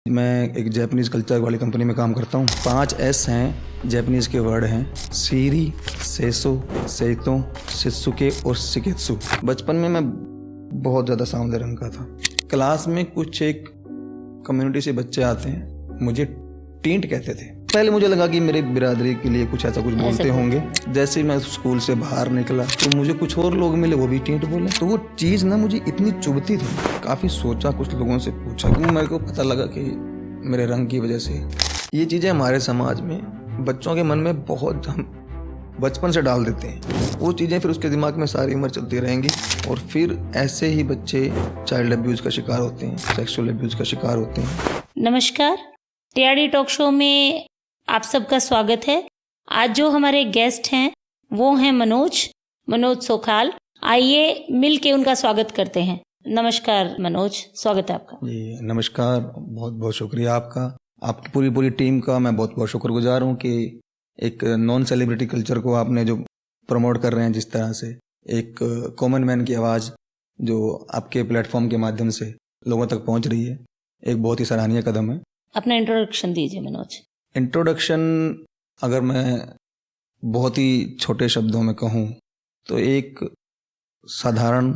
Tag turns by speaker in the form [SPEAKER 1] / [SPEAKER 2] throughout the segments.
[SPEAKER 1] मैं एक Japanese culture वाली कंपनी में काम करता हूँ। 5 एस हैं, जैपनीज़ के वर्ड हैं सीरी, सेसो, सेतो, शित्सुके और शिकेत्सु। बचपन में मैं बहुत ज़्यादा सांवले रंग का था। क्लास में कुछ एक कम्युनिटी से बच्चे आते हैं, मुझे टींट कहते थे। पहले मुझे लगा कि मेरे बिरादरी के लिए कुछ ऐसा कुछ बोलते होंगे। जैसे ही मैं स्कूल से बाहर निकला तो मुझे कुछ और लोग मिले, वो भी टींट बोले। तो वो चीज़ ना मुझे इतनी चुभती थी। काफ़ी सोचा, कुछ लोगों से पूछा, तो मेरे को पता लगा कि मेरे रंग की वजह से ये चीज़ें हमारे समाज में बच्चों के मन में बहुत हम बचपन से डाल देते हैं। वो चीज़ें फिर उसके दिमाग में सारी उम्र चलती रहेंगी और फिर ऐसे ही बच्चे चाइल्ड अब्यूज़ का शिकार होते हैं, सेक्सुअल अब्यूज़ का शिकार होते हैं।
[SPEAKER 2] नमस्कार, टीआरडी टॉक शो में आप सबका स्वागत है। आज जो हमारे गेस्ट हैं वो हैं मनोज सोखाल। आइए मिल के उनका स्वागत करते हैं। नमस्कार मनोज, स्वागत है आपका।
[SPEAKER 1] जी नमस्कार, बहुत बहुत शुक्रिया आपका, आपकी पूरी टीम का मैं बहुत बहुत शुक्रगुजार हूँ कि एक नॉन सेलिब्रिटी कल्चर को आपने जो प्रमोट कर रहे हैं, जिस तरह से एक कॉमन मैन की आवाज़ जो आपके प्लेटफॉर्म के माध्यम से लोगों तक पहुँच रही है, एक बहुत ही सराहनीय कदम है।
[SPEAKER 2] अपना इंट्रोडक्शन दीजिए मनोज।
[SPEAKER 1] इंट्रोडक्शन अगर मैं बहुत ही छोटे शब्दों में कहूँ तो एक साधारण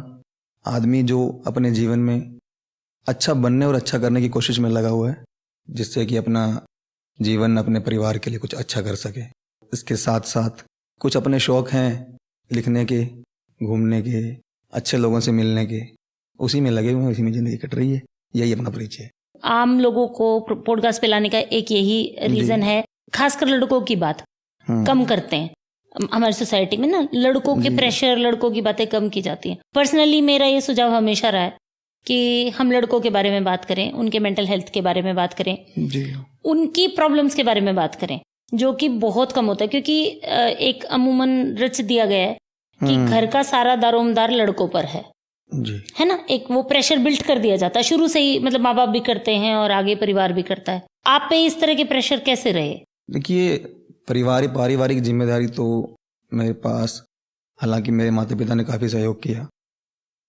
[SPEAKER 1] आदमी जो अपने जीवन में अच्छा बनने और अच्छा करने की कोशिश में लगा हुआ है, जिससे कि अपना जीवन अपने परिवार के लिए कुछ अच्छा कर सके। इसके साथ साथ कुछ अपने शौक़ हैं, लिखने के, घूमने के, अच्छे लोगों से मिलने के, उसी में लगे हुए हैं, उसी में ज़िंदगी कट रही है। यही अपना परिचय है।
[SPEAKER 2] आम लोगों को पॉडकास्ट पे लाने का एक यही रीजन है, खासकर लड़कों की बात कम करते हैं। हमारी सोसाइटी में ना लड़कों के प्रेशर, लड़कों की बातें कम की जाती हैं। पर्सनली मेरा ये सुझाव हमेशा रहा है कि हम लड़कों के बारे में बात करें, उनके मेंटल हेल्थ के बारे में बात करें जी, उनकी प्रॉब्लम्स के बारे में बात करें, जो कि बहुत कम होता है। क्योंकि एक अमूमन रच दिया गया है कि घर का सारा दारोमदार लड़कों पर है जी, है ना। एक वो प्रेशर बिल्ट कर दिया जाता है शुरू से ही, मतलब माँ बाप भी करते हैं और आगे परिवार भी करता है। आप पे इस तरह के प्रेशर कैसे रहे?
[SPEAKER 1] देखिए, पारिवारिक जिम्मेदारी तो मेरे पास, हालांकि मेरे माता पिता ने काफ़ी सहयोग किया,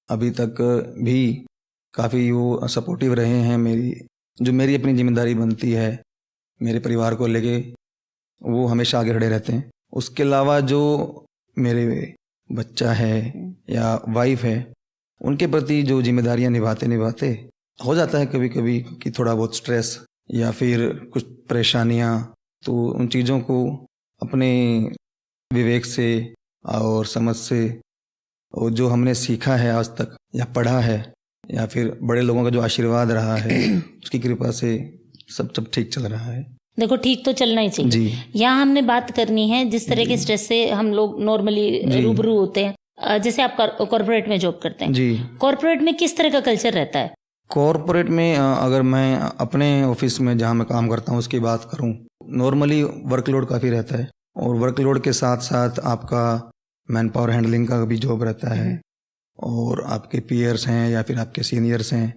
[SPEAKER 1] अभी तक भी काफ़ी वो सपोर्टिव रहे हैं। मेरी अपनी जिम्मेदारी बनती है मेरे परिवार को लेके, वो हमेशा आगे खड़े रहते हैं। उसके अलावा जो मेरे बच्चा है या वाइफ है, उनके प्रति जो जिम्मेदारियां निभाते हो जाता है कभी कभी कि थोड़ा बहुत स्ट्रेस या फिर कुछ परेशानियां, तो उन चीज़ों को अपने विवेक से और समझ से, और जो हमने सीखा है आज तक या पढ़ा है, या फिर बड़े लोगों का जो आशीर्वाद रहा है उसकी कृपा से सब ठीक चल रहा है।
[SPEAKER 2] देखो, ठीक तो चलना ही चाहिए जी। यहाँ हमने बात करनी है जिस तरह के स्ट्रेस से हम लोग नॉर्मली रूबरू होते हैं। जैसे आप कॉर्पोरेट में जॉब करते हैं जी, कॉर्पोरेट में किस तरह का कल्चर रहता है?
[SPEAKER 1] कॉर्पोरेट में अगर मैं अपने ऑफिस में जहाँ मैं काम करता हूँ उसकी बात करूँ, नॉर्मली वर्कलोड काफ़ी रहता है, और वर्कलोड के साथ साथ आपका मैन पावर हैंडलिंग का भी जॉब रहता है, और आपके पीयर्स हैं या फिर आपके सीनियर्स हैं,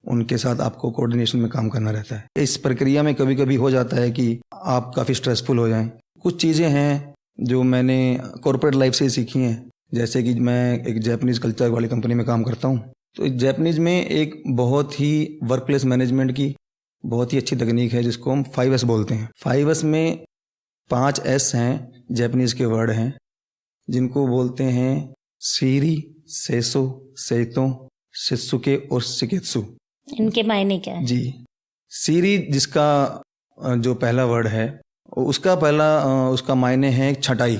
[SPEAKER 1] उनके साथ आपको कोऑर्डिनेशन में काम करना रहता है। इस प्रक्रिया में कभी कभी हो जाता है कि आप काफ़ी स्ट्रेसफुल हो जाएं। कुछ चीज़ें हैं जो मैंने कॉर्पोरेट लाइफ से सीखी हैं, जैसे कि मैं एक जैपनीज़ कल्चर वाली कंपनी में काम करता हूँ। तो जैपनीज़ में एक बहुत ही वर्क प्लेस मैनेजमेंट की बहुत ही अच्छी तकनीक है जिसको हम 5S बोलते हैं। 5S में 5 एस हैं, जैपनीज़ के वर्ड हैं, जिनको बोलते हैं सीरी, सेसो, सेतो, शित्सुके और शिकेत्सु।
[SPEAKER 2] इनके मायने क्या है? जी,
[SPEAKER 1] सीरी जिसका जो पहला वर्ड है, उसका मायने है छटाई।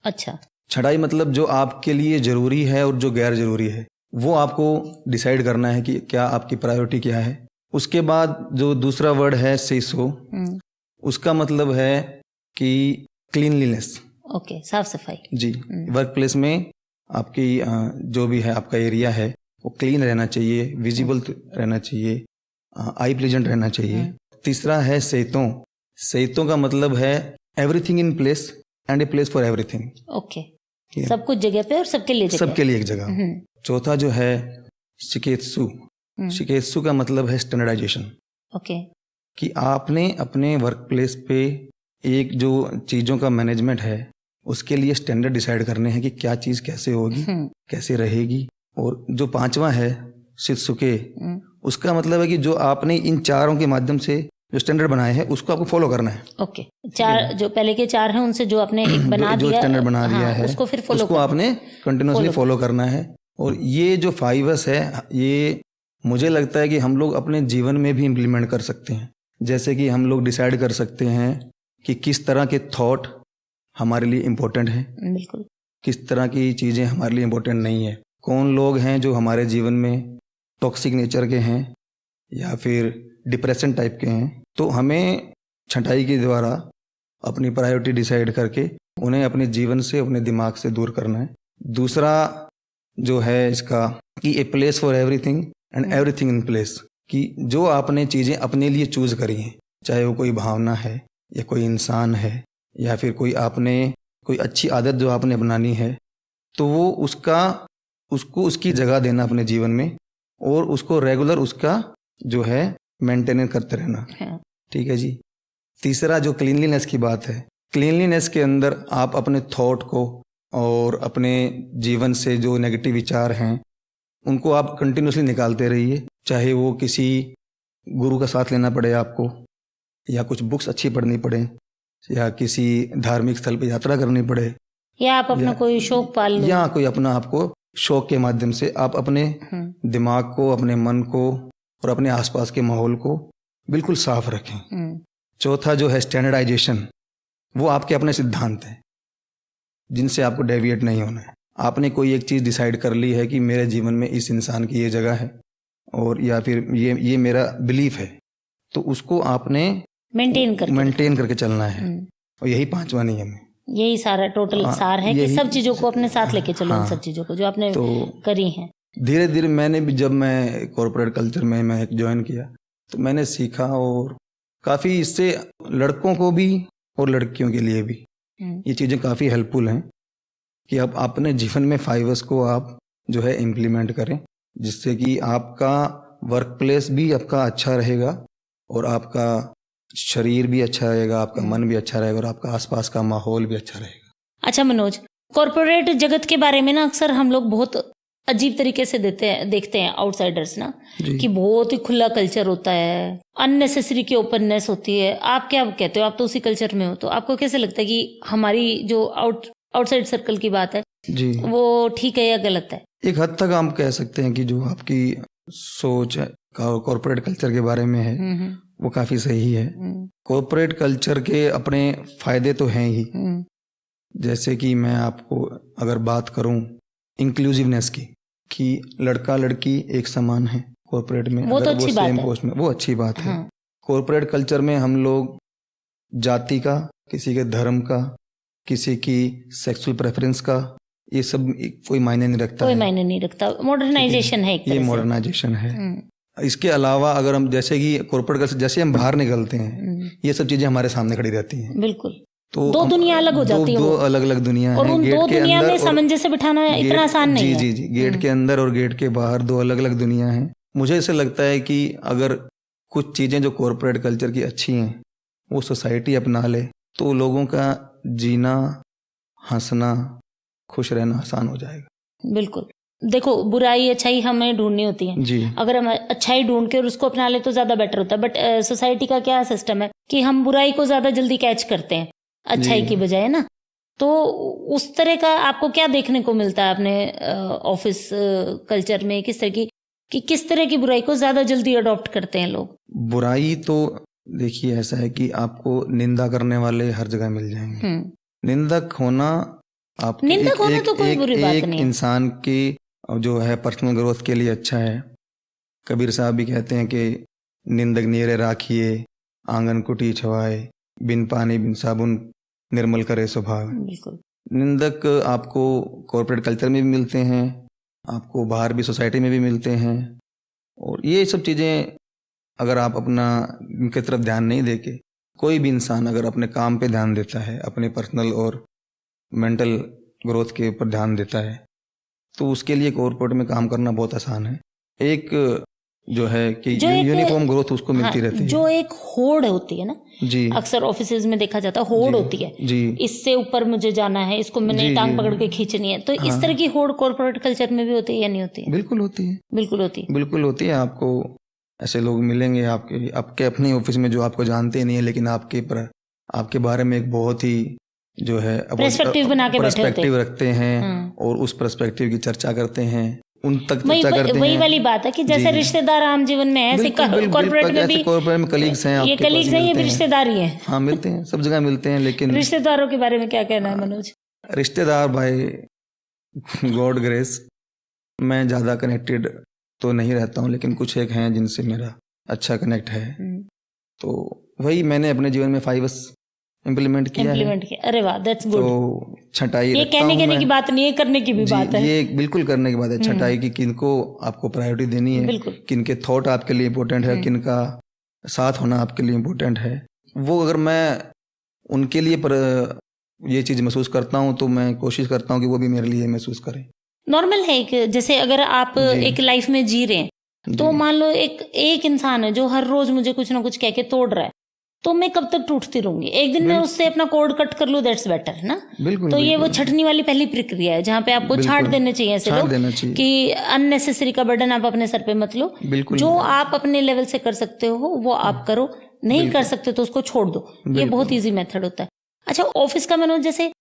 [SPEAKER 2] अच्छा,
[SPEAKER 1] छटाई मतलब जो आपके लिए ज़रूरी है और जो गैर ज़रूरी है, वो आपको डिसाइड करना है कि क्या आपकी प्रायोरिटी क्या है। उसके बाद जो दूसरा वर्ड है सेसो, उसका मतलब है कि क्लीनलीनेस।
[SPEAKER 2] ओके, साफ सफाई
[SPEAKER 1] जी। वर्क प्लेस में आपकी जो भी है, आपका एरिया है, वो क्लीन रहना चाहिए, विजिबल रहना चाहिए, आई प्लेजेंट रहना चाहिए। तीसरा है सेतो का मतलब है everything in place and a place for everything.
[SPEAKER 2] Okay, सब कुछ जगह पे और सबके लिए एक जगह।
[SPEAKER 1] चौथा जो है शिकेत्सु का मतलब है स्टैंडर्डाइजेशन।
[SPEAKER 2] ओके,
[SPEAKER 1] कि आपने अपने वर्क प्लेस पे एक जो चीज़ों का मैनेजमेंट है उसके लिए स्टैंडर्ड डिसाइड करने हैं कि क्या चीज़ कैसे होगी, कैसे रहेगी। और जो पांचवा है शित्सुके, उसका मतलब है कि जो आपने इन चारों के माध्यम से जो स्टैंडर्ड बनाए हैं उसको आपको फॉलो करना है।
[SPEAKER 2] ओके, चार जो पहले के चार हैं उनसे जो आपने एक बना
[SPEAKER 1] जो
[SPEAKER 2] दिया,
[SPEAKER 1] स्टैंडर्ड बना दिया है
[SPEAKER 2] उसको फिर फॉलो
[SPEAKER 1] उसको आपने कंटिन्यूसली फॉलो करना है। और ये जो 5S है, ये मुझे लगता है कि हम लोग अपने जीवन में भी इम्प्लीमेंट कर सकते हैं। जैसे कि हम लोग डिसाइड कर सकते हैं कि किस तरह के थॉट हमारे लिए इम्पोर्टेंट हैं,
[SPEAKER 2] बिल्कुल,
[SPEAKER 1] किस तरह की चीज़ें हमारे लिए इम्पोर्टेंट नहीं है, कौन लोग हैं जो हमारे जीवन में टॉक्सिक नेचर के हैं या फिर डिप्रेशन टाइप के हैं। तो हमें छंटाई के द्वारा अपनी प्रायोरिटी डिसाइड करके उन्हें अपने जीवन से, अपने दिमाग से दूर करना है। दूसरा जो है इसका कि a place for everything and everything in place, कि जो आपने चीज़ें अपने लिए चूज करी हैं, चाहे वो कोई भावना है या कोई इंसान है या फिर कोई अच्छी आदत जो आपने अपनानी है, तो वो उसको उसकी जगह देना अपने जीवन में और उसको रेगुलर उसका जो है मेंटेन करते रहना। ठीक है जी। तीसरा जो क्लीनलीनेस की बात है, क्लीनलीनेस के अंदर आप अपने थॉट को और अपने जीवन से जो नेगेटिव विचार हैं उनको आप कंटिन्यूसली निकालते रहिए, चाहे वो किसी गुरु का साथ लेना पड़े आपको, या कुछ बुक्स अच्छी पढ़नी पड़े, या किसी धार्मिक स्थल पर यात्रा करनी पड़े,
[SPEAKER 2] या आप अपना कोई शौक पाल लो,
[SPEAKER 1] या कोई अपना आपको शौक के माध्यम से आप अपने दिमाग को, अपने मन को और अपने आसपास के माहौल को बिल्कुल साफ रखें। चौथा जो है स्टैंडर्डाइजेशन, वो आपके अपने सिद्धांत हैं जिनसे आपको डेविएट नहीं होना है। आपने कोई एक चीज़ डिसाइड कर ली है कि मेरे जीवन में इस इंसान की ये जगह है और या फिर ये मेरा बिलीफ है, तो उसको आपने मेंटेन करके चलना है। और यही 5वां नियम है।
[SPEAKER 2] यही सारा टोटल सार है कि सब चीजों को अपने साथ लेके चलो। इन सब चीजों को जो आपने करी हैं,
[SPEAKER 1] धीरे धीरे मैंने भी, जब मैं कॉर्पोरेट कल्चर में मैं ज्वाइन किया तो मैंने सीखा, और काफ़ी इससे लड़कों को भी और लड़कियों के लिए भी ये चीज़ें काफ़ी हेल्पफुल हैं कि आप अपने जीवन में 5S को आप जो है इम्प्लीमेंट करें, जिससे कि आपका वर्क प्लेस भी आपका अच्छा रहेगा और आपका शरीर भी अच्छा रहेगा, आपका मन भी अच्छा रहेगा और आपका आसपास का माहौल भी अच्छा रहेगा। अच्छा
[SPEAKER 2] मनोज, कॉर्पोरेट जगत के बारे में ना अक्सर हम लोग बहुत अजीब तरीके से देखते हैं आउटसाइडर्स ना, कि बहुत ही खुला कल्चर होता है, अननेसेसरी की ओपननेस होती है। आप क्या कहते हो? आप तो उसी कल्चर में हो, तो आपको कैसे लगता है कि हमारी जो आउटसाइड सर्कल की बात है जी, वो ठीक है या गलत है?
[SPEAKER 1] एक हद तक हम कह सकते हैं कि जो आपकी सोच है कॉर्पोरेट कल्चर के बारे में है वो काफी सही है। कॉर्पोरेट कल्चर के अपने फायदे तो हैं ही, जैसे कि मैं आपको अगर बात करूं इंक्लूसिवनेस की, कि लड़का लड़की एक समान है कॉर्पोरेट में,
[SPEAKER 2] वो
[SPEAKER 1] अगर
[SPEAKER 2] तो
[SPEAKER 1] वो सेम पोस्ट में, वो अच्छी बात है। कॉर्पोरेट कल्चर में हम लोग जाति का, किसी के धर्म का, किसी की सेक्सुअल प्रेफरेंस का, ये सब कोई मायने नहीं रखता,
[SPEAKER 2] कोई मायने नहीं रखता। मॉडर्नाइजेशन है,
[SPEAKER 1] ये मॉडर्नाइजेशन है। इसके अलावा अगर हम जैसे कि कॉर्पोरेट कल्चर, जैसे हम बाहर निकलते हैं ये सब चीजें हमारे सामने खड़ी रहती हैं।
[SPEAKER 2] बिल्कुल, तो दो दुनिया अलग हो जाती है,
[SPEAKER 1] दो अलग अलग दुनिया
[SPEAKER 2] और उन दो दुनिया में सामंजस्य बिठाना इतना आसान नहीं है।
[SPEAKER 1] जी, गेट के अंदर और गेट के बाहर दो अलग अलग दुनिया हैं। मुझे ऐसा लगता है कि अगर कुछ चीजें जो कॉर्पोरेट कल्चर की अच्छी हैं वो सोसाइटी अपना ले तो लोगों का जीना, हंसना, खुश रहना आसान हो जाएगा।
[SPEAKER 2] बिल्कुल, देखो बुराई अच्छाई हमें ढूंढनी होती है जी। अगर हम अच्छाई ढूंढ के और उसको अपना ले तो ज्यादा बेटर होता है। बट सोसाइटी का क्या सिस्टम है कि हम बुराई को ज्यादा जल्दी कैच करते हैं अच्छाई की बजाय ना। तो उस तरह का आपको क्या देखने को मिलता है अपने ऑफिस कल्चर में? किस तरह की बुराई को ज्यादा जल्दी अडॉप्ट करते हैं लोग?
[SPEAKER 1] बुराई तो देखिए ऐसा है कि आपको निंदा करने वाले हर जगह मिल जाएंगे। निंदक होना आपके एक इंसान की जो है पर्सनल ग्रोथ के लिए अच्छा है। कबीर साहब भी कहते हैं कि निंदक नीरे राखिए, आंगन कुटी छवाए, बिन पानी बिन साबुन निर्मल करे स्वभाव। निंदक आपको कॉर्पोरेट कल्चर में भी मिलते हैं, आपको बाहर भी सोसाइटी में भी मिलते हैं। और ये सब चीज़ें अगर आप अपना इनके तरफ ध्यान नहीं देके, कोई भी इंसान अगर अपने काम पे ध्यान देता है, अपने पर्सनल और मेंटल ग्रोथ के ऊपर ध्यान देता है, तो उसके लिए कॉर्पोरेट में काम करना बहुत आसान है। एक जो है कि
[SPEAKER 2] जो एक-
[SPEAKER 1] यूनिफॉर्म ग्रोथ उसको मिलती
[SPEAKER 2] हाँ,
[SPEAKER 1] रहती है।
[SPEAKER 2] जो एक होड़ होती है ना,
[SPEAKER 1] जी
[SPEAKER 2] अक्सर ऑफिसेज में देखा जाता है होड़ होती है,
[SPEAKER 1] जी
[SPEAKER 2] इससे ऊपर मुझे जाना है, इसको मैंने
[SPEAKER 1] जी,
[SPEAKER 2] टांग
[SPEAKER 1] जी।
[SPEAKER 2] पकड़ के खींचनी है। तो इस
[SPEAKER 1] हाँ।
[SPEAKER 2] तरह की होड़ कॉर्पोरेट कल्चर में भी होती है या नहीं होती है?
[SPEAKER 1] बिल्कुल होती है,
[SPEAKER 2] बिल्कुल होती है।
[SPEAKER 1] बिल्कुल होती है। आपको ऐसे लोग मिलेंगे आपके अपने ऑफिस में जो आपको जानते नहीं है, लेकिन आपके बारे में एक बहुत ही जो है
[SPEAKER 2] Perspective बना के बैठे होते हैं।
[SPEAKER 1] पर्सपेक्टिव रखते हैं और उस पर्सपेक्टिव की चर्चा करते हैं, उन तक
[SPEAKER 2] वही
[SPEAKER 1] चर्चा करते
[SPEAKER 2] वही
[SPEAKER 1] हैं।
[SPEAKER 2] वाली बात है कि जैसे
[SPEAKER 1] जी।
[SPEAKER 2] रिश्तेदार आम जीवन में है, ऐसे कॉर्पोरेट में भी
[SPEAKER 1] कॉर्पोरेट में कलीग्स हैं,
[SPEAKER 2] ये
[SPEAKER 1] आपके पास
[SPEAKER 2] कलीग्स हैं, ये भी
[SPEAKER 1] मिलते हैं।
[SPEAKER 2] रिश्तेदार ही हैं।
[SPEAKER 1] हाँ, मिलते हैं, सब जगह मिलते हैं, लेकिन
[SPEAKER 2] रिश्तेदारों के बारे में क्या कहना है मनोज?
[SPEAKER 1] रिश्तेदार भाई गॉड ग्रेस, मैं ज़्यादा कनेक्टेड तो नहीं रहता हूँ, लेकिन कुछ एक हैं जिनसे मेरा अच्छा कनेक्ट है। तो वही मैंने अपने जीवन में 5S इम्प्लीमेंट किया है।
[SPEAKER 2] अरे वाह, दैट्स गुड।
[SPEAKER 1] तो छटाई
[SPEAKER 2] ये
[SPEAKER 1] रखता
[SPEAKER 2] कहने
[SPEAKER 1] हूँ
[SPEAKER 2] कहने
[SPEAKER 1] मैं।
[SPEAKER 2] की बात नहीं है, करने की भी
[SPEAKER 1] जी,
[SPEAKER 2] बात है।
[SPEAKER 1] ये बिल्कुल करने की बात है, छटाई की किनको आपको प्रायोरिटी देनी है,
[SPEAKER 2] बिल्कुल।
[SPEAKER 1] किनके थॉट आपके लिए इम्पोर्टेंट है, किनका साथ होना आपके लिए इम्पोर्टेंट है। वो अगर मैं उनके लिए ये चीज़ महसूस करता हूँ तो मैं कोशिश करता हूँ कि वो भी मेरे लिए महसूस करें।
[SPEAKER 2] नॉर्मल है कि जैसे अगर आप एक लाइफ में जी रहे हैं तो मान लो एक इंसान है जो हर रोज मुझे कुछ ना कुछ कह के तोड़ रहा है, तो मैं कब तक टूटती रहूंगी? एक दिन मैं उससे अपना कोड कट कर लूं, दैट्स बेटर है ना।
[SPEAKER 1] बिल्कुल।
[SPEAKER 2] तो ये वो छटनी वाली पहली प्रक्रिया है जहाँ पे आपको छाट देने चाहिए ऐसे लोग कि अननेसेसरी का बर्डन आप अपने सर पे मत लो। जो आप अपने लेवल से कर सकते हो वो आप करो, नहीं कर सकते तो उसको छोड़ दो। ये बहुत ईजी मेथड होता है। अच्छा, ऑफिस का मनोज, जैसे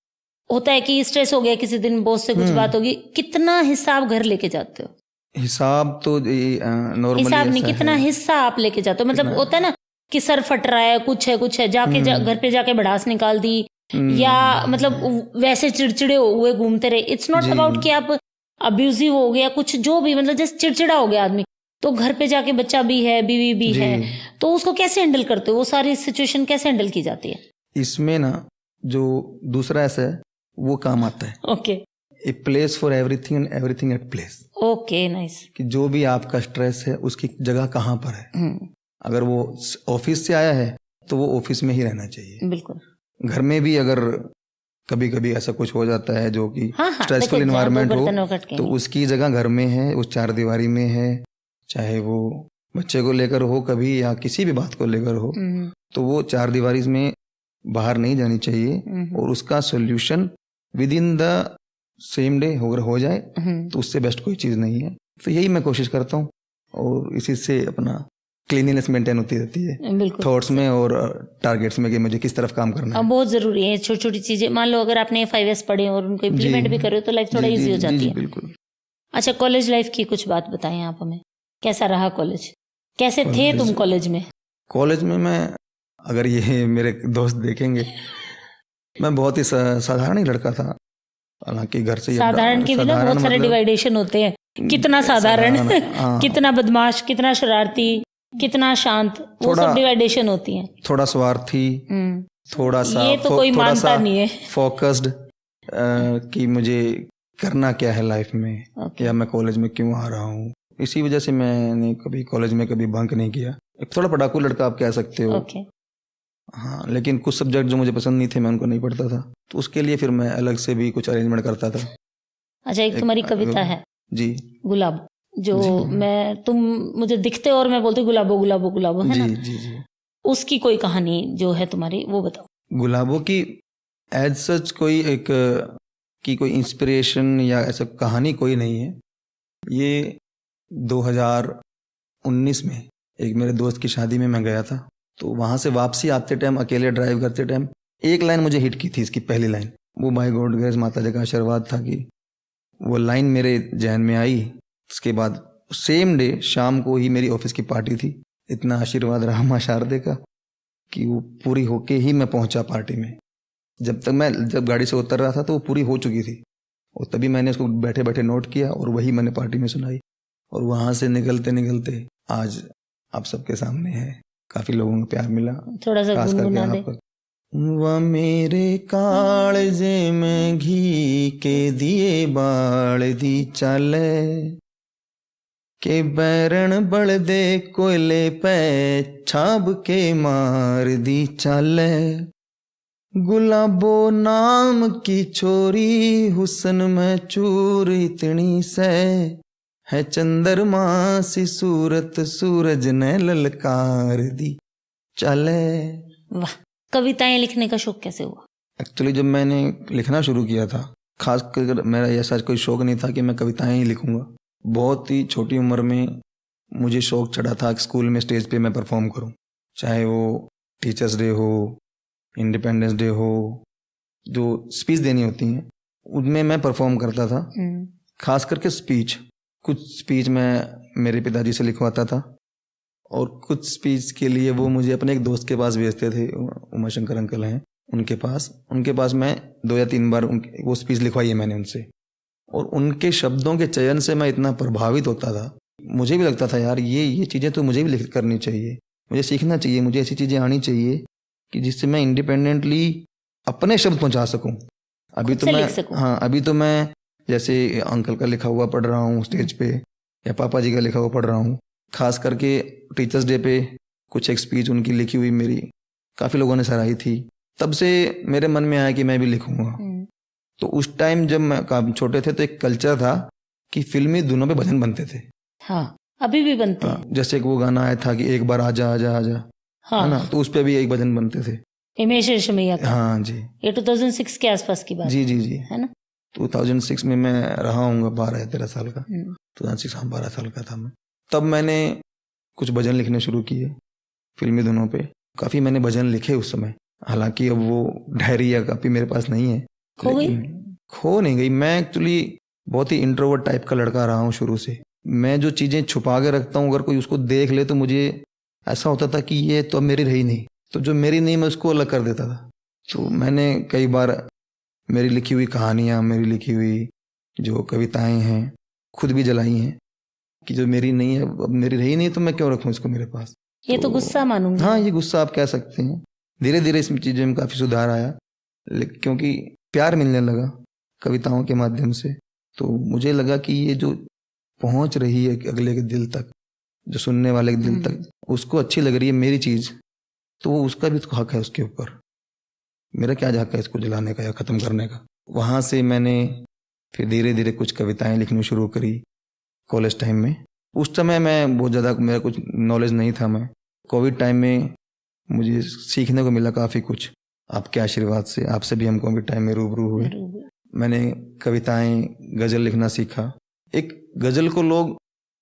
[SPEAKER 2] होता है कि स्ट्रेस हो गया, किसी दिन बॉस से कुछ बात होगी, कितना हिस्सा आप घर लेके जाते हो?
[SPEAKER 1] हिसाब तो नॉर्मली
[SPEAKER 2] हिसाब नहीं, कितना हिस्सा आप लेके जाते हो? मतलब होता है ना कि सर फट रहा है, कुछ है जाके घर पे जाके भड़ास निकाल दी, या मतलब वैसे चिड़चिड़े हुए घूमते रहे। इट्स नॉट अबाउट कि आप अब्यूजिव हो गया कुछ, जो भी मतलब जैसे चिड़चिड़ा हो गया आदमी, तो घर पे जाके बच्चा भी है, बीवी भी है, तो उसको कैसे हैंडल करते हो? वो सारी सिचुएशन कैसे हैंडल की जाती है?
[SPEAKER 1] इसमें ना जो दूसरा ऐसा है वो काम आता है।
[SPEAKER 2] Okay,
[SPEAKER 1] a place for everything and everything at place.
[SPEAKER 2] Okay, nice.
[SPEAKER 1] कि जो भी आपका स्ट्रेस है उसकी जगह कहाँ पर है। अगर वो ऑफिस से आया है तो वो ऑफिस में ही रहना चाहिए।
[SPEAKER 2] बिल्कुल।
[SPEAKER 1] घर में भी अगर कभी कभी ऐसा कुछ हो जाता है जो कि स्ट्रेसफुल इन्वायरमेंट हो, तो उसकी जगह घर में है, उस चार दीवारी में है, चाहे वो बच्चे को लेकर हो कभी या किसी भी बात को लेकर हो, तो वो चार दीवारी में बाहर नहीं जानी चाहिए। और उसका solution with in the same day अगर हो जाए तो उससे बेस्ट कोई चीज़ नहीं है। तो यही मैं कोशिश करता हूँ और इसी से अपना क्लीनिनेस मेंटेन होती रहती है थॉट्स में और टारगेट्स में कि मुझे किस तरफ काम करना है।
[SPEAKER 2] बहुत जरूरी है छोटी छोटी चीजें। मान लो अगर आपने 5S पढ़े और उनको इम्प्लीमेंट भी करो तो लाइफ थोड़ा इजी हो जाती है।
[SPEAKER 1] बिल्कुल।
[SPEAKER 2] अच्छा, कॉलेज लाइफ की कुछ बात बताएं आप हमें। कैसा रहा कॉलेज? कैसे थे तुम कॉलेज में?
[SPEAKER 1] कॉलेज में मैं, अगर ये मेरे दोस्त देखेंगे, मैं बहुत ही साधारण ही लड़का था। हालांकि घर से
[SPEAKER 2] साधारण के भी ना बहुत सारे डिवाइडेशन होते हैं। कितना साधारण, कितना बदमाश, कितना शरारती, कितना शांत, वो सब डिवाइडेशन होती हैं।
[SPEAKER 1] थोड़ा स्वार्थी, थोड़ा सा
[SPEAKER 2] ये तो कोई मानता नहीं है।
[SPEAKER 1] फोकस्ड कि मुझे करना क्या है लाइफ में, या मैं कॉलेज में क्यों आ रहा हूँ। इसी वजह से मैंने कभी कॉलेज में कभी बंक नहीं किया। एक थोड़ा पढ़ाकू लड़का आप कह सकते हो। हाँ, लेकिन कुछ सब्जेक्ट जो मुझे पसंद नहीं थे मैं उनको नहीं पढ़ता था, तो उसके लिए फिर मैं अलग से भी कुछ अरेंजमेंट करता था।
[SPEAKER 2] अच्छा, एक तुम्हारी कविता है
[SPEAKER 1] जी,
[SPEAKER 2] गुलाब, जो तुम मुझे दिखते और मैं बोलती गुलाबो गुलाबो गुलाबो, है ना?
[SPEAKER 1] जी जी।
[SPEAKER 2] उसकी कोई कहानी जो है तुम्हारी वो बताओ।
[SPEAKER 1] गुलाबों की एज सच कोई इंस्पिरेशन या ऐसा कहानी कोई नहीं है। ये 2019 में एक मेरे दोस्त की शादी में मैं गया था, तो वहाँ से वापसी आते टाइम अकेले ड्राइव करते टाइम एक लाइन मुझे हिट की थी। इसकी पहली लाइन, वो बाय गॉड ग्रेस माता जी का आशीर्वाद था कि वो लाइन मेरे जहन में आई। उसके बाद सेम डे शाम को ही मेरी ऑफिस की पार्टी थी। इतना आशीर्वाद रहा मां शारदे का कि वो पूरी होके ही मैं पहुंचा पार्टी में। जब गाड़ी से उतर रहा था तो वो पूरी हो चुकी थी, और तभी मैंने उसको बैठे बैठे नोट किया और वही मैंने पार्टी में सुनाई। और वहां से निकलते निकलते आज आप सबके सामने है। काफी लोगों को प्यार मिला,
[SPEAKER 2] थोड़ा सा गुनगुना दे।
[SPEAKER 1] वह मेरे कालजे में घी के दिए बाल दी चाले के बैरन बड़ दे कोयले पे छाब के मार दी चाले। गुलाबो नाम की छोरी हुस्न में चूर इतनी से है चंद्रमा सी सूरत सूरज ने ललकार दी चले।
[SPEAKER 2] वाह, कविताएं लिखने का शौक कैसे हुआ?
[SPEAKER 1] एक्चुअली जब मैंने लिखना शुरू किया था, खास कर मेरा ऐसा कोई शौक नहीं था कि मैं कविताएं ही लिखूंगा। बहुत ही छोटी उम्र में मुझे शौक चढ़ा था कि स्कूल में स्टेज पे मैं परफॉर्म करूं, चाहे वो टीचर्स डे हो, इंडिपेंडेंस डे हो, जो स्पीच देनी होती हैं उनमें मैं परफॉर्म करता था। खास करके स्पीच, कुछ स्पीच मैं मेरे पिताजी से लिखवाता था और कुछ स्पीच के लिए वो मुझे अपने एक दोस्त के पास भेजते थे, उमाशंकर अंकल हैं, उनके पास मैं 2 या 3 बार वो स्पीच लिखवाई है मैंने उनसे। और उनके शब्दों के चयन से मैं इतना प्रभावित होता था, मुझे भी लगता था यार ये चीज़ें तो मुझे भी लिख करनी चाहिए, मुझे सीखना चाहिए, मुझे ऐसी चीज़ें आनी चाहिए कि जिससे मैं इंडिपेंडेंटली अपने शब्द पहुंचा सकूं। अभी तो मैं जैसे अंकल का लिखा हुआ पढ़ रहा हूँ स्टेज पे, या पापा जी का लिखा हुआ पढ़ रहा हूँ। खास करके टीचर्स डे पे कुछ एक स्पीच उनकी लिखी हुई मेरी काफ़ी लोगों ने सराही थी, तब से मेरे मन में आया कि मैं भी लिखूंगा। तो उस टाइम जब मैं छोटे थे तो एक कल्चर था कि फिल्मी धुनों पे भजन बनते थे।
[SPEAKER 2] हाँ, अभी भी बनते हैं।
[SPEAKER 1] जैसे एक वो गाना आया था कि एक बार आजा आजा आजा,
[SPEAKER 2] हाँ,
[SPEAKER 1] है ना, तो उस पे भी एक भजन बनते थे,
[SPEAKER 2] हिमेश रेशमिया का।
[SPEAKER 1] हाँ जी,
[SPEAKER 2] ये 2006 के आसपास की बात
[SPEAKER 1] जी
[SPEAKER 2] है ना?
[SPEAKER 1] 2006 में मैं रहा हूँ 12 या 13 साल का। 2006 हाँ 12 साल का था मैं। तब मैंने कुछ भजन लिखने शुरू किए फिल्मी धुनों पे। काफ़ी मैंने भजन लिखे उस समय, हालांकि अब वो डायरी या कापी मेरे पास नहीं है। खो नहीं गई। मैं एक्चुअली बहुत ही इंट्रोवर्ट टाइप का लड़का रहा हूँ शुरू से। मैं जो चीज़ें छुपा के रखता हूँ, अगर कोई उसको देख ले तो मुझे ऐसा होता था कि ये तो अब मेरी रही नहीं, तो जो मेरी नहीं मैं उसको अलग कर देता था। तो मैंने कई बार मेरी लिखी हुई कहानियाँ, मेरी लिखी हुई जो कविताएं हैं खुद भी जलाई हैं कि जो मेरी नहीं है, अब मेरी रही नहीं तो मैं क्यों रखूँ इसको मेरे पास।
[SPEAKER 2] ये तो गुस्सा मानूंगी।
[SPEAKER 1] हाँ, ये गुस्सा आप कह सकते हैं। धीरे धीरे इस चीज़ों में काफ़ी सुधार आया, क्योंकि प्यार मिलने लगा कविताओं के माध्यम से। तो मुझे लगा कि ये जो पहुंच रही है अगले के दिल तक, जो सुनने वाले के दिल तक उसको अच्छी लग रही है मेरी चीज़, तो वो उसका भी तो हक है उसके ऊपर। मेरा क्या हक है इसको जलाने का या ख़त्म करने का। वहाँ से मैंने फिर धीरे धीरे कुछ कविताएं लिखनी शुरू करी कॉलेज टाइम में। उस समय मैं बहुत ज़्यादा, मेरा कुछ नॉलेज नहीं था। मैं कोविड टाइम में मुझे सीखने को मिला काफ़ी कुछ आपके आशीर्वाद से। आपसे भी हम कोविड टाइम में रूबरू हुए। मैंने कविताएं, गज़ल लिखना सीखा। एक गज़ल को लोग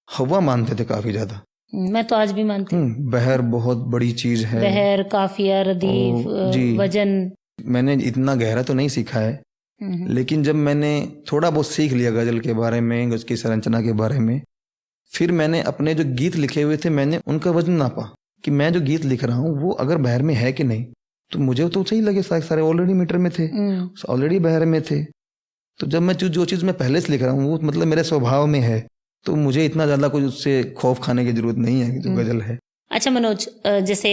[SPEAKER 1] हवा मानते थे काफ़ी ज़्यादा,
[SPEAKER 2] मैं तो आज भी मानती हूँ।
[SPEAKER 1] बहर बहुत बड़ी चीज़ है,
[SPEAKER 2] बहर, काफिया, रदीफ, वजन। मैंने
[SPEAKER 1] इतना गहरा तो नहीं सीखा है, लेकिन जब मैंने थोड़ा बहुत सीख लिया गज़ल के बारे में, गज़ल की संरचना के बारे में, फिर मैंने अपने जो गीत लिखे हुए थे मैंने उनका वजन नापा कि मैं जो गीत लिख रहा हूँ वो अगर बहर में है कि नहीं। तो मुझे तो सही लगे, सारे ऑलरेडी मीटर में थे, ऑलरेडी बहर में थे। तो जब मैं जो चीज़ मैं पहले से लिख रहा हूँ वो मतलब मेरे स्वभाव में है, तो मुझे इतना ज़्यादा कुछ उससे खौफ खाने की जरूरत नहीं है जो गज़ल है।
[SPEAKER 2] अच्छा मनोज, जैसे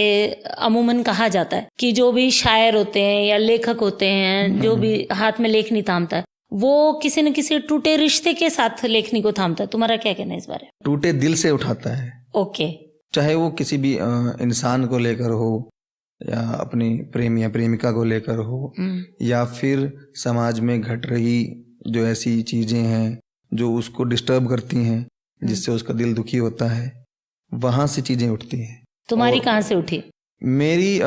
[SPEAKER 2] अमूमन कहा जाता है कि जो भी शायर होते हैं या लेखक होते हैं, जो भी हाथ में लेखनी थामता है वो किसी न किसी टूटे रिश्ते के साथ लेखनी को थामता है। तुम्हारा क्या कहना है इस बारे में?
[SPEAKER 1] टूटे दिल से उठाता है।
[SPEAKER 2] ओके।
[SPEAKER 1] चाहे वो किसी भी इंसान को लेकर हो, या अपनी प्रेमी या प्रेमिका को लेकर हो, या फिर समाज में घट रही जो ऐसी चीजें हैं जो उसको डिस्टर्ब करती हैं, जिससे उसका दिल दुखी होता है, वहां से चीजें उठती हैं।
[SPEAKER 2] तुम्हारी कहाँ से उठी?
[SPEAKER 1] मेरी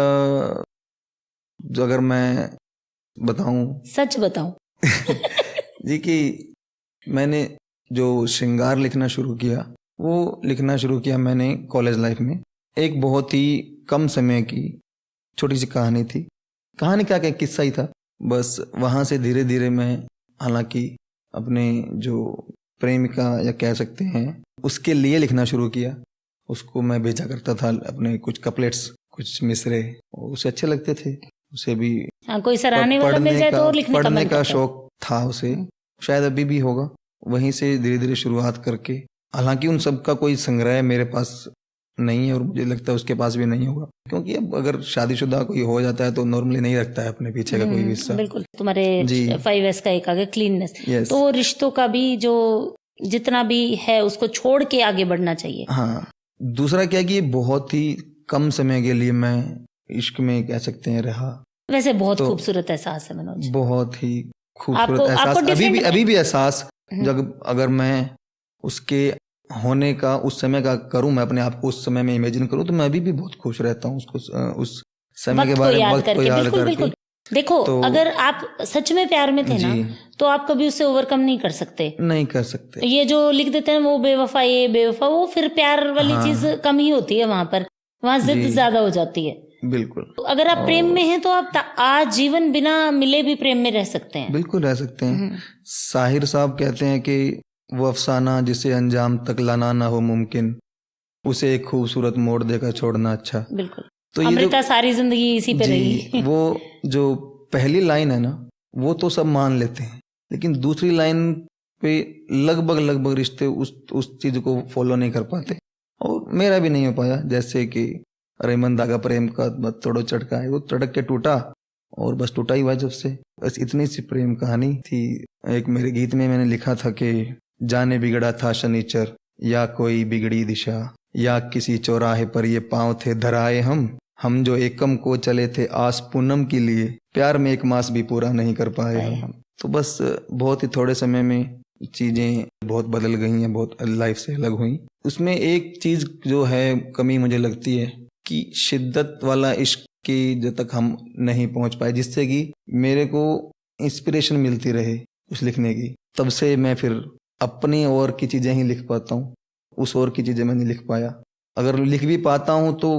[SPEAKER 1] जो अगर मैं बताऊं,
[SPEAKER 2] सच बताऊं
[SPEAKER 1] जी, कि मैंने जो श्रृंगार लिखना शुरू किया वो लिखना शुरू किया मैंने कॉलेज लाइफ में। एक बहुत ही कम समय की छोटी सी कहानी थी, कहानी क्या किस्सा ही था बस। वहाँ से धीरे धीरे मैं, हालांकि अपने जो प्रेमिका या कह सकते हैं उसके लिए लिखना शुरू किया। उसको मैं भेजा करता था अपने कुछ कपलेट्स, कुछ मिसरे, उसे अच्छे लगते थे। उसे भी
[SPEAKER 2] कोई सराहने वाला मिल जाए तो और लिखने
[SPEAKER 1] पढ़ने का शौक था उसे, शायद अभी भी होगा। वहीं से धीरे धीरे शुरुआत करके, हालांकि उन सब का कोई संग्रह मेरे पास नहीं है और मुझे लगता है उसके पास भी नहीं होगा, क्योंकि अब अगर शादीशुदा कोई हो जाता है तो नॉर्मली नहीं रखता है अपने पीछे का कोई भी हिस्सा।
[SPEAKER 2] बिल्कुल, तुम्हारे 5S का एक आगे क्लीननेस, तो रिश्तों का भी जो जितना भी है उसको छोड़ के आगे बढ़ना चाहिए।
[SPEAKER 1] हाँ, दूसरा क्या कि बहुत ही कम समय के लिए मैं इश्क में कह सकते हैं रहा।
[SPEAKER 2] वैसे बहुत खूबसूरत एहसास है मनोज,
[SPEAKER 1] बहुत ही खूबसूरत एहसास, अभी भी एहसास। जब अगर मैं उसके होने का, उस समय का करूं, मैं अपने आप को उस समय में इमेजिन करूं, तो मैं अभी भी बहुत खुश रहता हूं उसको, उस समय के बारे में, वक्त को याद
[SPEAKER 2] बिल्कुल
[SPEAKER 1] करके।
[SPEAKER 2] बिल्कुल। देखो
[SPEAKER 1] तो
[SPEAKER 2] अगर आप सच में प्यार में थे ना,
[SPEAKER 1] जी,
[SPEAKER 2] तो आप कभी उससे ओवरकम नहीं कर सकते।
[SPEAKER 1] नहीं कर सकते।
[SPEAKER 2] ये जो लिख देते हैं वो बेवफा, ये बेवफा, वो फिर प्यार वाली
[SPEAKER 1] हाँ,
[SPEAKER 2] चीज कम ही होती है वहां पर, वहां जिद
[SPEAKER 1] जी,
[SPEAKER 2] ज्यादा हो जाती है।
[SPEAKER 1] बिल्कुल।
[SPEAKER 2] तो अगर आप प्रेम में हैं तो आप आजीवन बिना मिले भी प्रेम में रह सकते हैं।
[SPEAKER 1] बिल्कुल रह सकते हैं। साहिर साहब कहते हैं कि वो अफसाना जिसे अंजाम तक लाना ना हो मुमकिन, उसे एक खूबसूरत मोड़ देकर छोड़ना अच्छा।
[SPEAKER 2] बिल्कुल।
[SPEAKER 1] तो ये
[SPEAKER 2] अमृता सारी जिंदगी इसी पे रही।
[SPEAKER 1] जी, वो जो पहली लाइन है ना, वो तो सब मान लेते हैं, लेकिन दूसरी लाइन पे लगभग रिश्ते उस चीज को फॉलो नहीं कर पाते, और मेरा भी नहीं हो पाया। जैसे कि रेमन धागा प्रेम का मत तोड़ो चटका है, वो चटक के टूटा और बस टूटा ही हुआ जब से। बस इतनी सी प्रेम कहानी थी। एक मेरे गीत में मैंने लिखा था कि जाने बिगड़ा था शनिचर, या कोई बिगड़ी दिशा, या किसी चौराहे पर ये पांव थे धराए हम जो एकम को चले थे आस पूनम के लिए, प्यार में एक मास भी पूरा नहीं कर पाए हम। तो बस बहुत ही थोड़े समय में चीजें बहुत बदल गई हैं, बहुत लाइफ से अलग हुई। उसमें एक चीज जो है कमी मुझे लगती है कि शिद्दत वाला इश्क की जब तक हम नहीं पहुंच पाए, जिससे कि मेरे को इंस्पिरेशन मिलती रहे कुछ लिखने की, तब से मैं फिर अपनी और की चीजें ही लिख पाता हूँ, उस और की चीजें मैं नहीं लिख पाया। अगर लिख भी पाता हूँ तो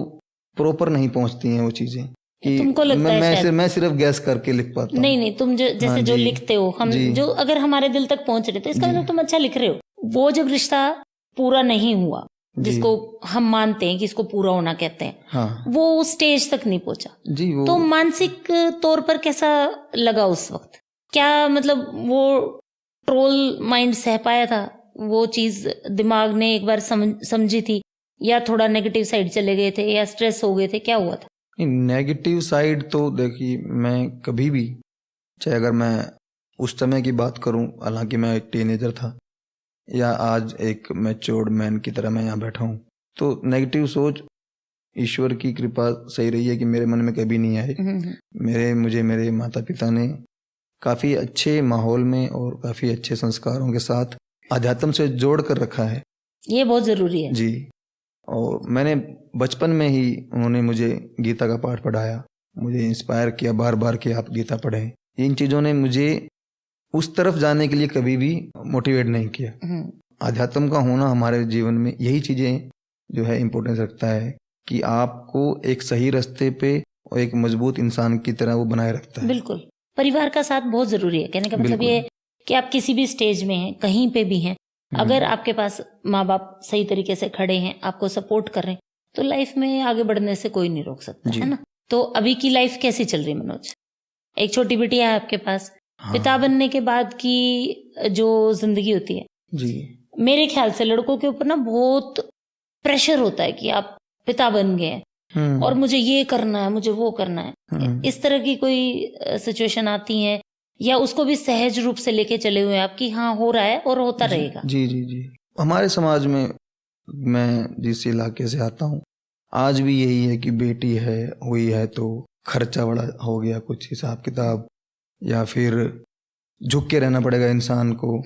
[SPEAKER 1] प्रॉपर नहीं पहुंचती हैं वो चीजें, कि
[SPEAKER 2] तुमको लगता है
[SPEAKER 1] मैं सिर्फ गैस करके लिख पाता हूँ।
[SPEAKER 2] नहीं, तुम जैसे जो लिखते हो, हम जो अगर हमारे दिल तक पहुंच रहे, तो इसका मतलब तुम अच्छा लिख रहे हो। वो जब रिश्ता पूरा नहीं हुआ, जिसको हम मानते हैं कि इसको पूरा होना कहते हैं,
[SPEAKER 1] हाँ,
[SPEAKER 2] वो उस स्टेज तक नहीं पहुंचा
[SPEAKER 1] जी, वो
[SPEAKER 2] तो मानसिक तौर पर कैसा लगा उस वक्त? क्या मतलब वो ट्रोल माइंड सह पाया था? वो चीज दिमाग ने एक बार समझी थी, या थोड़ा नेगेटिव साइड चले गए थे, या स्ट्रेस हो गए थे, क्या हुआ था?
[SPEAKER 1] नेगेटिव साइड तो देखिए, मैं कभी भी, चाहे अगर मैं उस समय की बात करूं, हालांकि मैं एक टीनेजर था, या आज एक मैच्योर्ड मैन की तरह मैं यहाँ बैठा हूँ, तो नेगेटिव सोच ईश्वर की कृपा सही रही है कि मेरे मन में कभी नहीं आई। मुझे मेरे माता पिता ने काफ़ी अच्छे माहौल में और काफ़ी अच्छे संस्कारों के साथ अध्यात्म से जोड़ कर रखा है।
[SPEAKER 2] ये बहुत ज़रूरी है
[SPEAKER 1] जी। और मैंने बचपन में ही, उन्होंने मुझे गीता का पाठ पढ़ाया, मुझे इंस्पायर किया बार बार कि आप गीता पढ़ें। इन चीज़ों ने मुझे उस तरफ जाने के लिए कभी भी मोटिवेट नहीं किया। अध्यात्म का होना हमारे जीवन में यही चीज़ें जो है इम्पोर्टेंस रखता है, कि आपको एक सही रास्ते पे और एक मजबूत इंसान की तरह वो बनाए रखता है।
[SPEAKER 2] बिल्कुल। परिवार का साथ बहुत जरूरी है। कहने का मतलब ये कि आप किसी भी स्टेज में हैं, कहीं पे भी हैं, अगर आपके पास माँ बाप सही तरीके से खड़े हैं, आपको सपोर्ट कर रहे हैं, तो लाइफ में आगे बढ़ने से कोई नहीं रोक सकता, है ना? तो अभी की लाइफ कैसी चल रही है मनोज? एक छोटी बिटिया है आपके पास। पिता बनने के बाद की जो जिंदगी होती है
[SPEAKER 1] जी,
[SPEAKER 2] मेरे ख्याल से लड़कों के ऊपर ना बहुत प्रेशर होता है कि आप पिता बन गए और मुझे ये करना है, मुझे वो करना है। इस तरह की कोई सिचुएशन आती है, या उसको भी सहज रूप से लेके चले हुए आप कि हाँ हो रहा है और होता रहेगा?
[SPEAKER 1] जी जी जी। हमारे समाज में, मैं जिस इलाके से आता हूँ, आज भी यही है कि बेटी है हुई है तो खर्चा बड़ा हो गया, कुछ हिसाब किताब, या फिर झुक के रहना पड़ेगा इंसान को।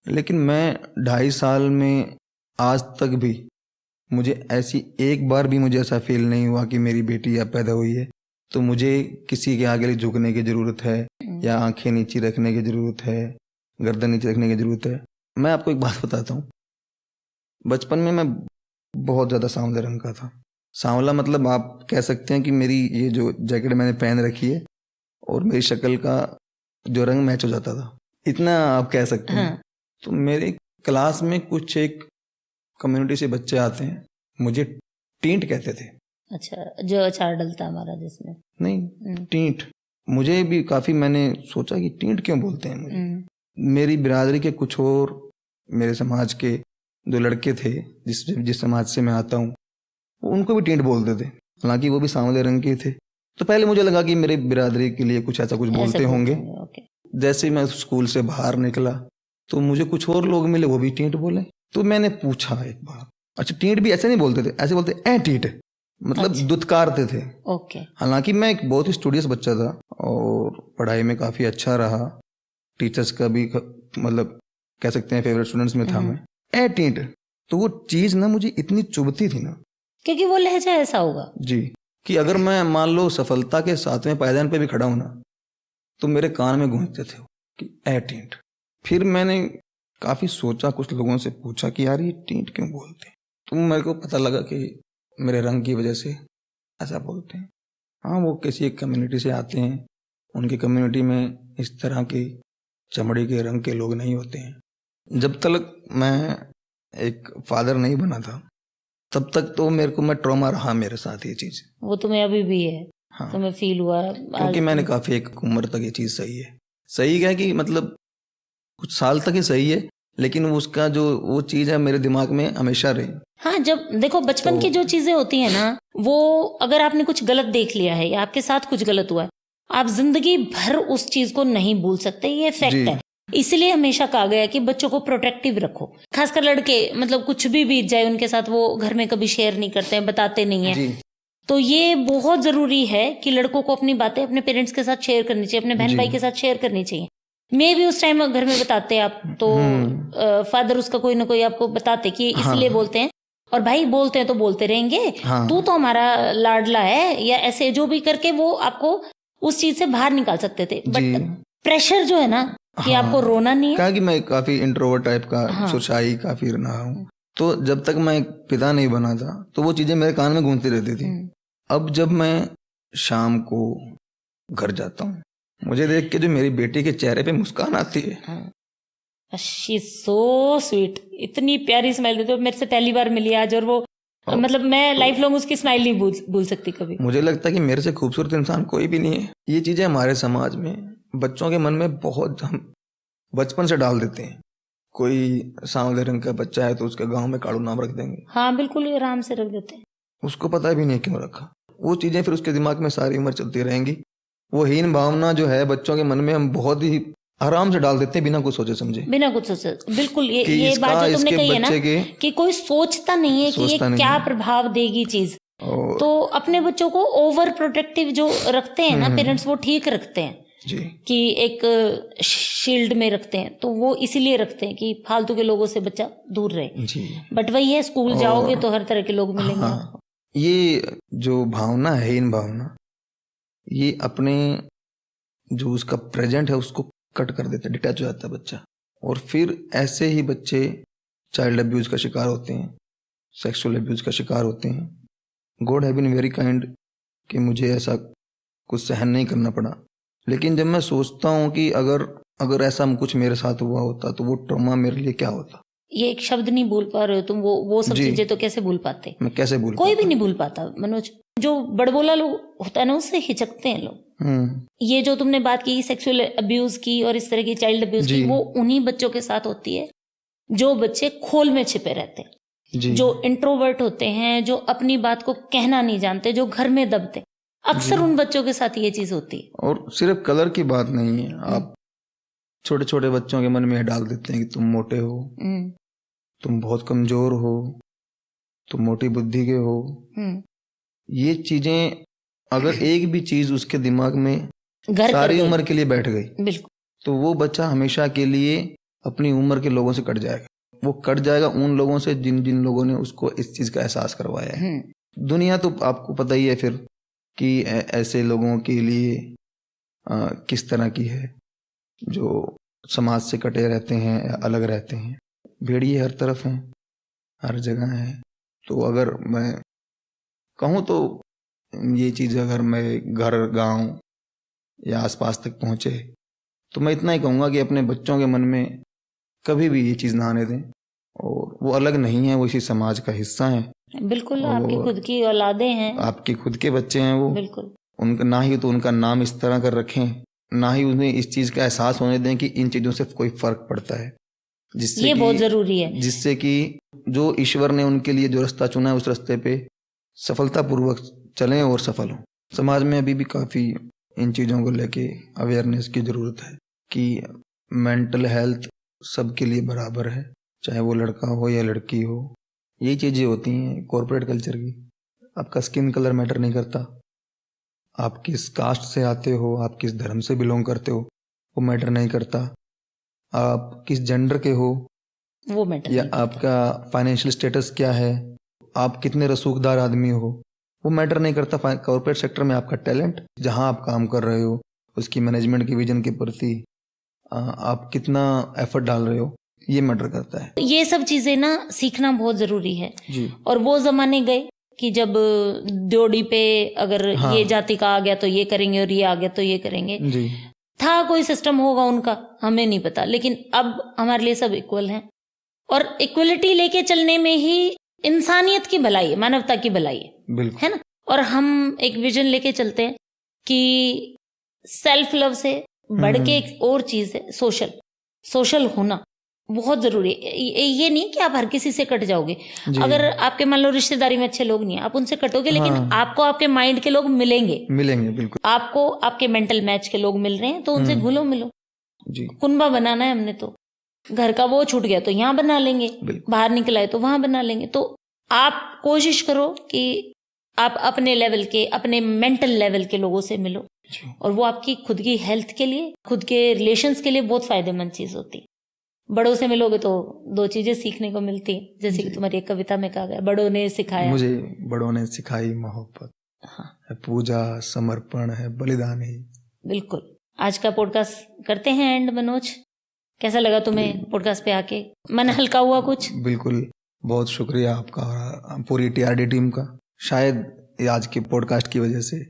[SPEAKER 1] लेकिन मैं 2.5 साल में आज तक भी मुझे ऐसी एक बार भी मुझे ऐसा फील नहीं हुआ कि मेरी बेटी अब पैदा हुई है तो मुझे किसी के आगे झुकने की जरूरत है, या आंखें नीचे रखने की जरूरत है, गर्दन नीचे रखने की जरूरत है। मैं आपको एक बात बताता हूँ। बचपन में मैं बहुत ज्यादा सांवले रंग का था। सांवला मतलब आप कह सकते हैं कि मेरी ये जो जैकेट मैंने पहन रखी है और मेरी शक्ल का जो रंग मैच हो जाता था, इतना आप कह सकते हैं। तो मेरे क्लास में कुछ एक कम्युनिटी से बच्चे आते हैं, मुझे टींट कहते थे।
[SPEAKER 2] अच्छा, जो अचार डलता हमारा जिसमें?
[SPEAKER 1] नहीं, टींट। मुझे भी काफी, मैंने सोचा कि टींट क्यों बोलते हैं मुझे। मेरी बिरादरी के कुछ और मेरे समाज के जो लड़के थे, जिस समाज से मैं आता हूँ, उनको भी टींट बोलते थे, हालांकि वो भी सांवले रंग के थे। तो पहले मुझे लगा कि मेरे बिरादरी के लिए कुछ ऐसा कुछ बोलते होंगे। जैसे मैं स्कूल से बाहर निकला तो मुझे कुछ और लोग मिले, वो भी टींट बोले। तो मैंने पूछा एक बार, अच्छा टींट भी ऐसे नहीं बोलते थे, ऐसे बोलते ए टींट, मतलब दुत्कारते थे।
[SPEAKER 2] ओके।
[SPEAKER 1] हालांकि मैं एक बहुत ही स्टूडियस बच्चा था और पढ़ाई में काफी अच्छा रहा, टीचर्स का भी मतलब कह सकते हैं फेवरेट स्टूडेंट्स में था मैं। ए टींट, तो वो चीज ना मुझे इतनी चुभती थी ना
[SPEAKER 2] क्योंकि वो लहजा ऐसा होगा
[SPEAKER 1] जी, कि अगर मैं मान लो सफलता के 7वें पायदान पे भी खड़ा हूं ना, तो मेरे कान में गूंजते थे कि ए टींट। फिर मैंने काफी सोचा, कुछ लोगों से पूछा कि यार ये टींट क्यों बोलते हैं, तो मेरे को पता लगा कि मेरे रंग की वजह से ऐसा बोलते हैं। हाँ, वो किसी एक कम्युनिटी से आते हैं, उनकी कम्युनिटी में इस तरह की चमड़ी के रंग के लोग नहीं होते हैं। जब तक मैं एक फादर नहीं बना था तब तक तो मेरे को मैं ट्रॉमा रहा मेरे साथ ये चीज।
[SPEAKER 2] वो तुम्हें अभी भी है?
[SPEAKER 1] हाँ,
[SPEAKER 2] तुम्हें फील हुआ
[SPEAKER 1] क्योंकि मैंने काफी एक उम्र तक ये चीज सही है, सही क्या है कि मतलब कुछ साल तक ही सही है, लेकिन उसका जो वो चीज है मेरे दिमाग में हमेशा रही।
[SPEAKER 2] हाँ, जब देखो बचपन की जो चीजें होती है ना, वो अगर आपने कुछ गलत देख लिया है या आपके साथ कुछ गलत हुआ है, आप जिंदगी भर उस चीज को नहीं भूल सकते, ये फैक्ट है। इसलिए हमेशा कहा गया है कि बच्चों को प्रोटेक्टिव रखो, खासकर लड़के, मतलब कुछ भी बीत जाए उनके साथ वो घर में कभी शेयर नहीं करते हैं, बताते नहीं है। तो ये बहुत जरूरी है कि लड़कों को अपनी बातें अपने पेरेंट्स के साथ शेयर करनी चाहिए, अपने बहन भाई के साथ शेयर करनी चाहिए। मैं भी उस टाइम घर में बताते आप तो फादर उसका कोई ना कोई आपको बताते कि इसलिए बोलते हैं, और भाई बोलते हैं तो बोलते रहेंगे, तू तो हमारा लाडला है, या ऐसे जो भी करके वो आपको उस चीज से बाहर निकाल सकते थे। बट प्रेशर जो है ना कि आपको रोना नहीं है,
[SPEAKER 1] कहा कि मैं काफी इंट्रोवर्ट टाइप का, सुरशाई काफी रहा हूँ, तो जब तक मैं पिता नहीं बना था तो वो चीजें मेरे कान में गूंजती रहती थी। अब जब मैं शाम को घर जाता हूँ, मुझे देख के जो मेरी बेटी के चेहरे पे मुस्कान आती है,
[SPEAKER 2] शी सो स्वीट, इतनी प्यारी स्माइल देती है। मेरे से पहली बार मिली आज, और वो मतलब मैं लाइफ लॉन्ग उसकी स्माइल नहीं भूल सकती कभी। मुझे लगता है कि मेरे से खूबसूरत इंसान कोई भी नहीं है। ये चीजें हमारे समाज में बच्चों के मन में बहुत हम बचपन से डाल देते हैं। कोई सांवले रंग का बच्चा है तो उसके गांव में काड़ू नाम रख देंगे। हाँ बिल्कुल, आराम से रख देते हैं,
[SPEAKER 1] उसको पता भी नहीं क्यों रखा। वो चीजें फिर उसके दिमाग में सारी उम्र चलती रहेंगी। वो हीन भावना जो है बच्चों के मन में हम बहुत ही आराम से डाल देते हैं, बिना कुछ सोचे समझे,
[SPEAKER 2] बिना कुछ सोचे। बिल्कुल, ये बात जो तुमने कही है ना कि कोई सोचता नहीं है कि ये क्या प्रभाव देगी चीज, तो अपने बच्चों को ओवर प्रोटेक्टिव जो रखते हैं ना पेरेंट्स, वो ठीक रखते हैं जी, कि एक शील्ड में रखते हैं, तो वो इसीलिए रखते हैं कि फालतू के लोगों से बच्चा दूर रहे जी। बट वही है, स्कूल जाओगे तो हर तरह के लोग मिलेंगे। हाँ,
[SPEAKER 1] ये जो भावना है, हीन भावना, ये अपने जो उसका प्रेजेंट है उसको कट कर देता है, डिटैच हो जाता है बच्चा, और फिर ऐसे ही बच्चे चाइल्ड अब्यूज का शिकार होते हैं, सेक्सुअल अब्यूज का शिकार होते हैं। God have been very kind कि मुझे ऐसा कुछ सहन नहीं करना पड़ा। लेकिन जब मैं सोचता हूँ कि अगर ऐसा कुछ मेरे साथ हुआ होता तो वो ट्रॉमा मेरे लिए क्या होता।
[SPEAKER 2] ये एक शब्द नहीं भूल पा रहे हो तुम, वो सब चीजें तो कैसे भूल पाते?
[SPEAKER 1] मैं कैसे भूल
[SPEAKER 2] कोई भी नहीं भूल पाता मनोज। जो बड़बोला लोग होता है ना, उससे हिचकते हैं लोग। ये जो तुमने बात की सेक्सुअल अब्यूज की और इस तरह की चाइल्ड अब्यूज की, वो उन्हीं बच्चों के साथ होती है जो बच्चे खोल में छिपे रहते हैं, जो इंट्रोवर्ट होते हैं, जो अपनी बात को कहना नहीं जानते, जो घर में दबते, अक्सर उन बच्चों के साथ ये चीज होती है। और
[SPEAKER 1] सिर्फ कलर की बात नहीं है, आप छोटे छोटे बच्चों के मन में डाल देते हैं कि तुम मोटे हो, तुम बहुत कमजोर हो, तुम मोटी बुद्धि के हो। ये चीजें अगर एक भी चीज उसके दिमाग में सारी उम्र के लिए बैठ गई, बिल्कुल, तो वो बच्चा हमेशा के लिए अपनी उम्र के लोगों से कट जाएगा। वो कट जाएगा उन लोगों से जिन जिन लोगों ने उसको इस चीज का एहसास करवाया है। दुनिया तो आपको पता ही है फिर कि ऐसे लोगों के लिए किस तरह की है, जो समाज से कटे रहते हैं, अलग रहते हैं। भेड़िए हर तरफ हैं, हर जगह हैं। तो अगर मैं कहूँ तो ये चीज़ अगर मैं घर, गांव या आसपास तक पहुँचे तो मैं इतना ही कहूँगा कि अपने बच्चों के मन में कभी भी ये चीज़ ना आने दें। और वो अलग नहीं है, वो इसी समाज का हिस्सा है। बिल्कुल,
[SPEAKER 2] आपकी खुद की औलादे हैं,
[SPEAKER 1] आपके खुद के बच्चे हैं वो।
[SPEAKER 2] बिल्कुल,
[SPEAKER 1] उनका ना ही तो उनका नाम इस तरह कर रखें, ना ही उन्हें इस चीज़ का एहसास होने दें कि इन चीज़ों से कोई फर्क पड़ता है, जिससे
[SPEAKER 2] ये बहुत जरूरी है,
[SPEAKER 1] जिससे कि जो ईश्वर ने उनके लिए जो रास्ता चुना है उस रास्ते पे सफलतापूर्वक चलें और सफल हों। समाज में अभी भी काफ़ी इन चीज़ों को लेके अवेयरनेस की ज़रूरत है कि मेंटल हेल्थ सबके लिए बराबर है, चाहे वो लड़का हो या लड़की हो। यही चीज़ें होती हैं कॉर्पोरेट कल्चर की। आपका स्किन कलर मैटर नहीं करता, आप किस कास्ट से आते हो, आप किस धर्म से बिलोंग करते हो, वो मैटर नहीं करता, आप किस जेंडर के हो,
[SPEAKER 2] वो मैटर
[SPEAKER 1] या
[SPEAKER 2] नहीं करता।
[SPEAKER 1] आपका फाइनेंशियल स्टेटस क्या है, आप कितने रसूखदार आदमी हो, वो मैटर नहीं करता। कॉर्पोरेट सेक्टर में आपका टैलेंट, जहां आप काम कर रहे हो, उसकी मैनेजमेंट की विजन के प्रति आप कितना एफर्ट डाल रहे हो, ये मैटर करता है।
[SPEAKER 2] ये सब चीजें ना सीखना बहुत जरूरी है।
[SPEAKER 1] जी।
[SPEAKER 2] और वो जमाने गए कि जब ड्योढ़ी पे अगर
[SPEAKER 1] हाँ।
[SPEAKER 2] ये जाति का आ गया तो ये करेंगे और ये आ गया तो ये करेंगे।
[SPEAKER 1] जी।
[SPEAKER 2] था कोई सिस्टम होगा उनका, हमें नहीं पता, लेकिन अब हमारे लिए सब इक्वल हैं। और इक्वलिटी लेके चलने में ही इंसानियत की भलाई है, मानवता की भलाई
[SPEAKER 1] बिल्कुल।
[SPEAKER 2] है ना। और हम एक विजन लेके चलते हैं कि सेल्फ लव से बढ़ के एक और चीज है सोशल होना बहुत जरूरी है। ये नहीं कि आप हर किसी से कट जाओगे। अगर आपके मान लो रिश्तेदारी में अच्छे लोग नहीं है, आप उनसे कटोगे, लेकिन आपको आपके माइंड के लोग मिलेंगे।
[SPEAKER 1] बिल्कुल।
[SPEAKER 2] आपको आपके मेंटल मैच के लोग मिल रहे हैं तो उनसे घुलो मिलो।
[SPEAKER 1] जी।
[SPEAKER 2] कुनबा बनाना है हमने, तो घर का वो छूट गया तो यहाँ बना लेंगे, बाहर निकल आए तो वहां बना लेंगे। तो आप कोशिश करो कि आप अपने लेवल के, अपने मेंटल लेवल के लोगों से मिलो, और वो आपकी खुद की हेल्थ के लिए, खुद के रिलेशंस के लिए बहुत फायदेमंद चीज होती है। बड़ों से मिलोगे तो दो चीजें सीखने को मिलती है, जैसे कि तुम्हारी एक कविता में कहा गया, बड़ों ने सिखाया,
[SPEAKER 1] मुझे बड़ों ने सिखाई मोहब्बत।
[SPEAKER 2] हाँ,
[SPEAKER 1] है पूजा, समर्पण है, बलिदान ही।
[SPEAKER 2] बिल्कुल। आज का पॉडकास्ट करते हैं एंड। मनोज, कैसा लगा तुम्हें पॉडकास्ट पे आके? मन हल्का हुआ कुछ?
[SPEAKER 1] बिल्कुल, बहुत शुक्रिया आपका और पूरी टीआरडी टीम का। शायद आज के पॉडकास्ट की वजह से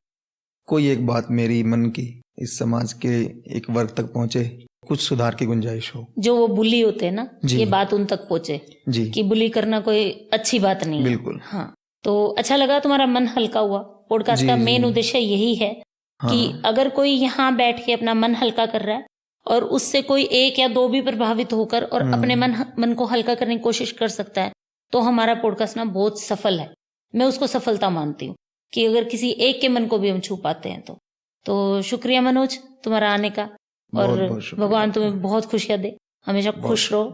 [SPEAKER 1] कोई एक बात मेरी मन की इस समाज के एक वर्ग तक पहुंचे, कुछ सुधार की गुंजाइश हो।
[SPEAKER 2] जो वो बुली होते हैं ना, ये बात उन तक पहुंचे
[SPEAKER 1] जी,
[SPEAKER 2] कि बुली करना कोई अच्छी बात नहीं है।
[SPEAKER 1] बिल्कुल।
[SPEAKER 2] हाँ, तो अच्छा लगा, तुम्हारा मन हल्का हुआ। पॉडकास्ट का मेन उद्देश्य यही है कि अगर कोई यहाँ बैठ के अपना मन हल्का कर रहा है और उससे कोई एक या दो भी प्रभावित होकर और अपने मन को हल्का करने की कोशिश कर सकता है, तो हमारा पॉडकास्ट ना बहुत सफल है। मैं उसको सफलता मानती हूँ कि अगर किसी एक के मन को भी हम छू पाते हैं तो शुक्रिया मनोज तुम्हारा आने का। और भगवान तुम्हें बहुत खुशियां दे, हमेशा खुश रहो,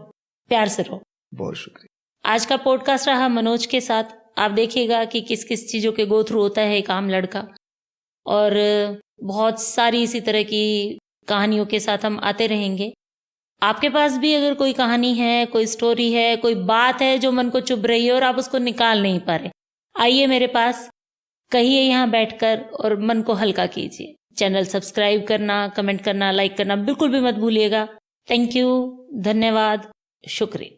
[SPEAKER 2] प्यार से रहो।
[SPEAKER 1] बहुत शुक्रिया।
[SPEAKER 2] आज का पॉडकास्ट रहा मनोज के साथ। आप देखिएगा कि किस किस चीजों के गो थ्रू होता है एक आम लड़का, और बहुत सारी इसी तरह की कहानियों के साथ हम आते रहेंगे। आपके पास भी अगर कोई कहानी है, कोई स्टोरी है, कोई बात है जो मन को चुभ रही है और आप उसको निकाल नहीं पा रहे, आइए मेरे पास, कहिए यहाँ बैठकर और मन को हल्का कीजिए। चैनल सब्सक्राइब करना, कमेंट करना, लाइक करना बिल्कुल भी मत भूलिएगा। थैंक यू, धन्यवाद, शुक्रिया।